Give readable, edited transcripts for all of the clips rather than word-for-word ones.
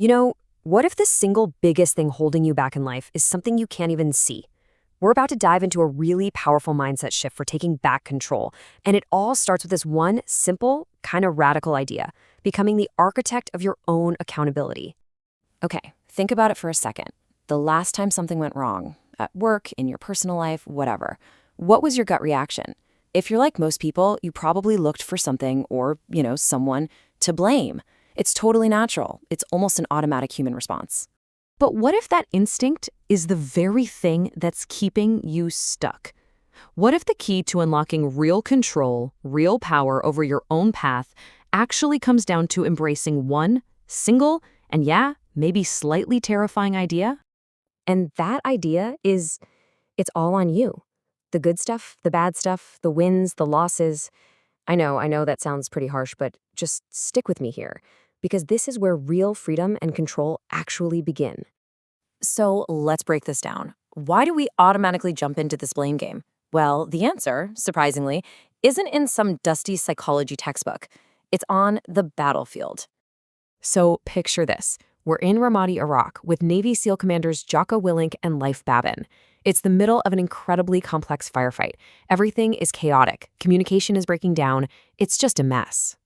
You know, what if the single biggest thing holding you back in life is something you can't even see? We're about to dive into a really powerful mindset shift for taking back control, and it all starts with this one simple, kind of radical idea: becoming the architect of your own accountability. Okay, think about it for a second. The last time something went wrong, at work, in your personal life, whatever, what was your gut reaction? If you're like most people, you probably looked for something or, someone to blame. It's totally natural. It's almost an automatic human response. But what if that instinct is the very thing that's keeping you stuck? What if the key to unlocking real control, real power over your own path actually comes down to embracing one single and, yeah, maybe slightly terrifying idea? And that idea is, it's all on you. The good stuff, the bad stuff, the wins, the losses. I know that sounds pretty harsh, but just stick with me here, because this is where real freedom and control actually begin. So let's break this down. Why do we automatically jump into this blame game? Well, the answer, surprisingly, isn't in some dusty psychology textbook. It's on the battlefield. So picture this. We're in Ramadi, Iraq, with Navy SEAL commanders Jocko, Willink, and Leif Babin. It's the middle of an incredibly complex firefight. Everything is chaotic. Communication is breaking down. It's just a mess.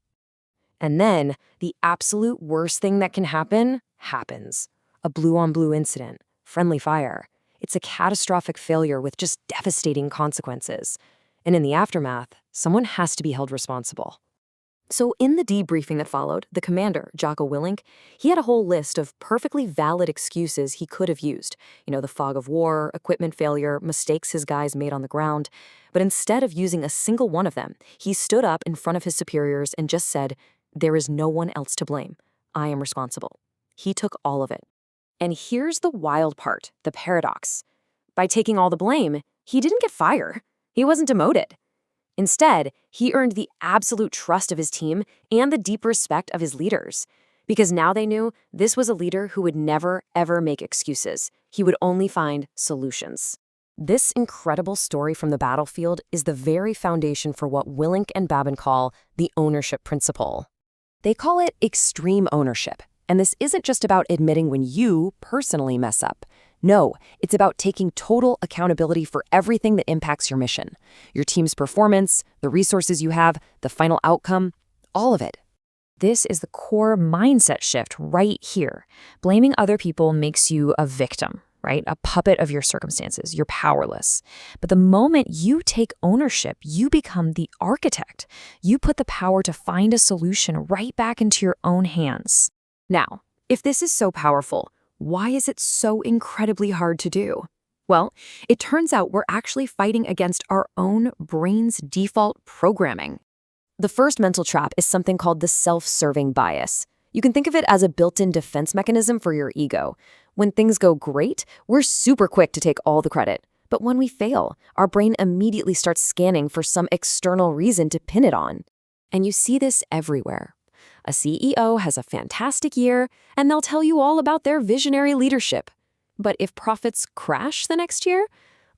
And then the absolute worst thing that can happen happens. A blue-on-blue incident, friendly fire. It's a catastrophic failure with just devastating consequences. And in the aftermath, someone has to be held responsible. So in the debriefing that followed, the commander, Jocko Willink, he had a whole list of perfectly valid excuses he could have used. The fog of war, equipment failure, mistakes his guys made on the ground. But instead of using a single one of them, he stood up in front of his superiors and just said, "There is no one else to blame. I am responsible." He took all of it. And here's the wild part, the paradox. By taking all the blame, he didn't get fired. He wasn't demoted. Instead, he earned the absolute trust of his team and the deep respect of his leaders. Because now they knew this was a leader who would never, ever make excuses. He would only find solutions. This incredible story from the battlefield is the very foundation for what Willink and Babin call the ownership principle. They call it extreme ownership. And this isn't just about admitting when you personally mess up. No, it's about taking total accountability for everything that impacts your mission. Your team's performance, the resources you have, the final outcome, all of it. This is the core mindset shift right here. Blaming other people makes you a victim, right? A puppet of your circumstances. You're powerless. But the moment you take ownership, you become the architect. You put the power to find a solution right back into your own hands. Now, if this is so powerful, why is it so incredibly hard to do? Well, it turns out we're actually fighting against our own brain's default programming. The first mental trap is something called the self-serving bias. You can think of it as a built-in defense mechanism for your ego. When things go great, we're super quick to take all the credit. But when we fail, our brain immediately starts scanning for some external reason to pin it on. And you see this everywhere. A CEO has a fantastic year, and they'll tell you all about their visionary leadership. But if profits crash the next year,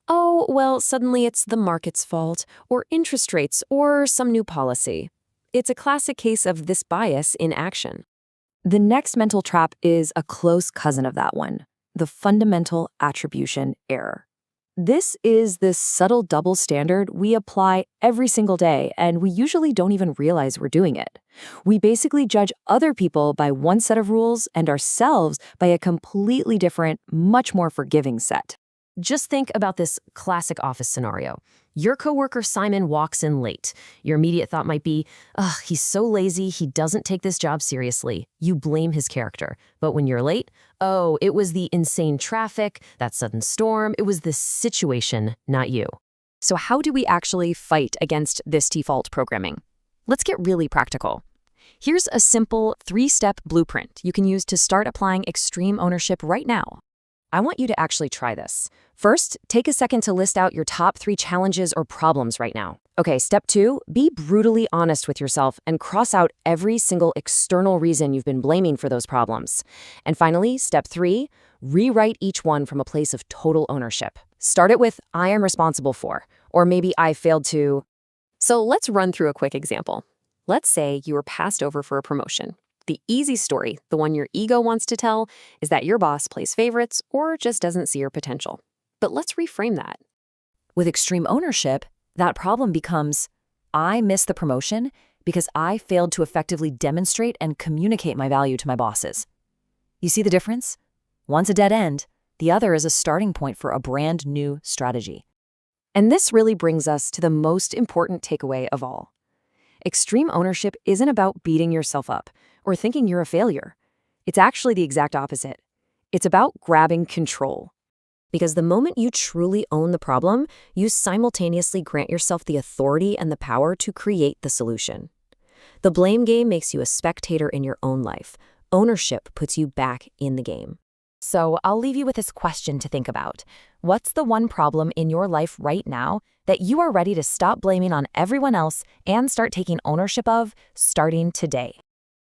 oh, well, suddenly it's the market's fault, or interest rates, or some new policy. It's a classic case of this bias in action. The next mental trap is a close cousin of that one, the fundamental attribution error. This is the subtle double standard we apply every single day, and we usually don't even realize we're doing it. We basically judge other people by one set of rules and ourselves by a completely different, much more forgiving set. Just think about this classic office scenario. Your coworker Simon walks in late. Your immediate thought might be, ugh, he's so lazy, he doesn't take this job seriously. You blame his character. But when you're late, oh, it was the insane traffic, that sudden storm, it was the situation, not you. So how do we actually fight against this default programming? Let's get really practical. Here's a simple 3-step blueprint you can use to start applying extreme ownership right now. I want you to actually try this. First, take a second to list out your top 3 challenges or problems right now. Okay, step 2, be brutally honest with yourself and cross out every single external reason you've been blaming for those problems. And finally, step 3, rewrite each one from a place of total ownership. Start it with, I am responsible for, or maybe I failed to. So let's run through a quick example. Let's say you were passed over for a promotion. The easy story, the one your ego wants to tell, is that your boss plays favorites or just doesn't see your potential. But let's reframe that. With extreme ownership, that problem becomes, I missed the promotion because I failed to effectively demonstrate and communicate my value to my bosses. You see the difference? One's a dead end, the other is a starting point for a brand new strategy. And this really brings us to the most important takeaway of all. Extreme ownership isn't about beating yourself up or thinking you're a failure. It's actually the exact opposite. It's about grabbing control. Because the moment you truly own the problem, you simultaneously grant yourself the authority and the power to create the solution. The blame game makes you a spectator in your own life. Ownership puts you back in the game. So I'll leave you with this question to think about. What's the one problem in your life right now that you are ready to stop blaming on everyone else and start taking ownership of, starting today?